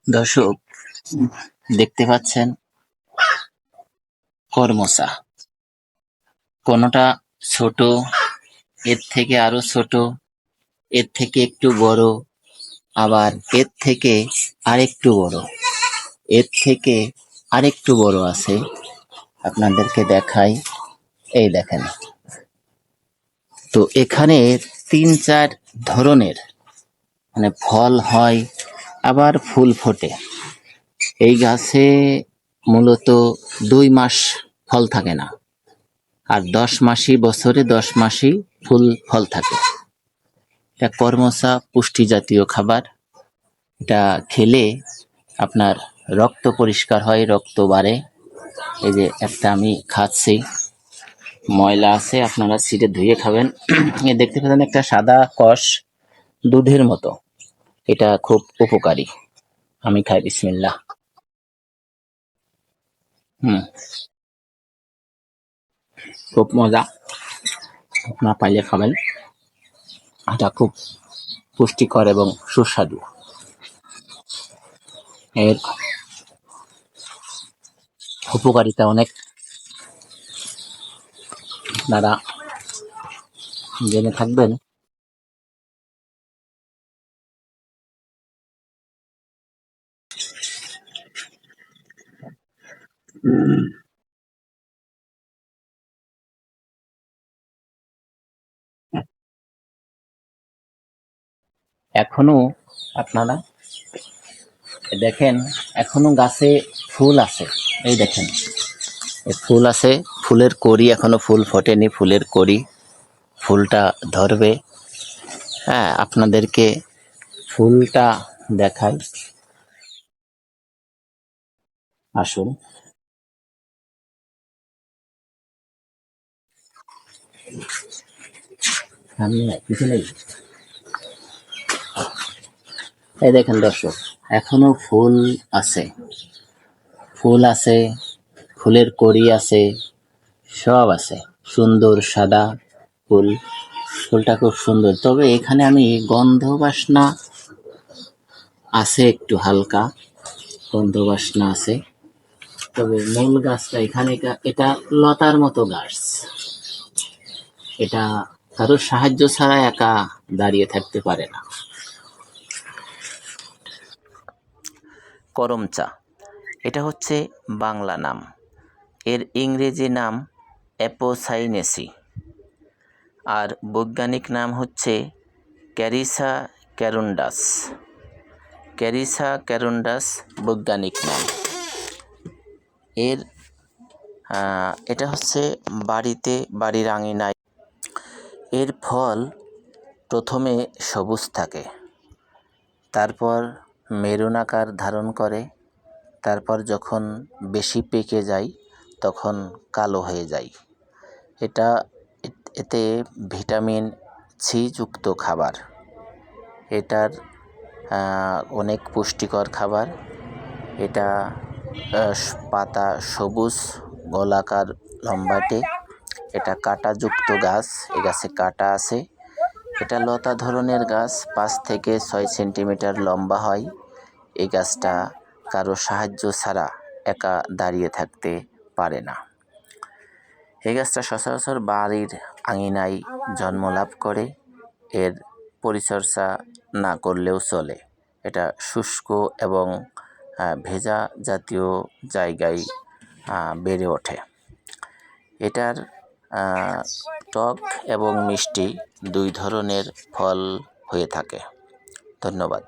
দর্শক, দেখতে পাচ্ছেন কর্মচা। কোনটা ছোট, এর থেকে আরো ছোট, এর থেকে একটু বড়, আবার এর থেকে আরেকটু বড়, এর থেকে আরেকটু বড় আছে। আপনাদেরকে দেখাই, এই দেখেন। তো এখানে ৩-৪ ধরনের মানে ফল হয়, আবার ফুল ফোটে। এই গাছে মূলত ২ মাস ফল থাকে না, আর ১০ মাসই, বছরে ১০ মাসই ফুল ফল থাকে। এটা কর্মচা পুষ্টি জাতীয় খাবার। এটা খেলে আপনার রক্ত পরিষ্কার হয়, রক্ত বাড়ে। এই যে একটা আমি খাচ্ছি, ময়লা আছে, আপনারা ছিটে ধুয়ে খাবেন। দেখতে পাচ্ছেন একটা সাদা কষ, দুধের মতো। এটা খুব উপকারী। আমি খাই, বিসমিল্লাহ। খুব মজা, আপনারা পাইলে খাবেন। এটা খুব পুষ্টিকর এবং সুস্বাদু। এর উপকারিতা অনেক, আপনারা জেনে থাকবেন। এখনো আপনারা দেখেন, এখনো গাছে ফুল আছে। এই দেখেন, ফুল আছে, ফুলের কড়ি এখনো ফুল ফোটেনি, ফুলের কড়ি, ফুলটা ধরবে। হ্যাঁ, আপনাদেরকে ফুলটা দেখাই, আসুন। আমি কিছু নেই। এই দেখেন দর্শক, এখনো ফুল আছে, ফুল আছে, ফুলের কড়ি আছে, সব আছে। সুন্দর সাদা ফুল, ফুলটা খুব সুন্দর। তবে এখানে আমি গন্ধ বাসনা আছে, একটু হালকা গন্ধ বাসনা আছে। তবে মূল গাছটা এখানে, এটা লতার মতো গাছ। এটা কারোর সাহায্য ছাড়া একা দাঁড়িয়ে থাকতে পারে না। করমচা, এটা হচ্ছে বাংলা নাম। এর ইংরেজি নাম অ্যাপোসাইনেসি, আর বৈজ্ঞানিক নাম হচ্ছে ক্যারিসা ক্যারুন্ডাস। ক্যারিসা ক্যারুন্ডাস বৈজ্ঞানিক নাম এর। এটা হচ্ছে বাড়ির আঙিনায়। এর ফল প্রথমে সবুজ থাকে, তারপর মেরুন আকার ধারণ করে, তারপর যখন বেশি পেকে যায় তখন কালো হয়ে যায়। এতে ভিটামিন সি যুক্ত খাবার। এটার অনেক পুষ্টিকর খাবার। এটা পাতা সবুজ, গোলাকার, লম্বাটে। এটা কাঁটাযুক্ত গাছ, এ গাছে কাঁটা আছে। এটা লতা ধরনের গাছ, 5 থেকে 6 সেন্টিমিটার লম্বা হয়। এই গাছটা কারো সাহায্য ছাড়া একা দাঁড়িয়ে থাকতে পারে না। এই গাছটা সচরাচর বাড়ির আঙিনায় জন্ম লাভ করে। এর পরিচর্যা না করলেও চলে। এটা শুষ্ক এবং ভেজা জাতীয় জায়গায় বেড়ে ওঠে। এটার টক এবং মিষ্টি 2 ধরনের ফল হয়ে থাকে। ধন্যবাদ।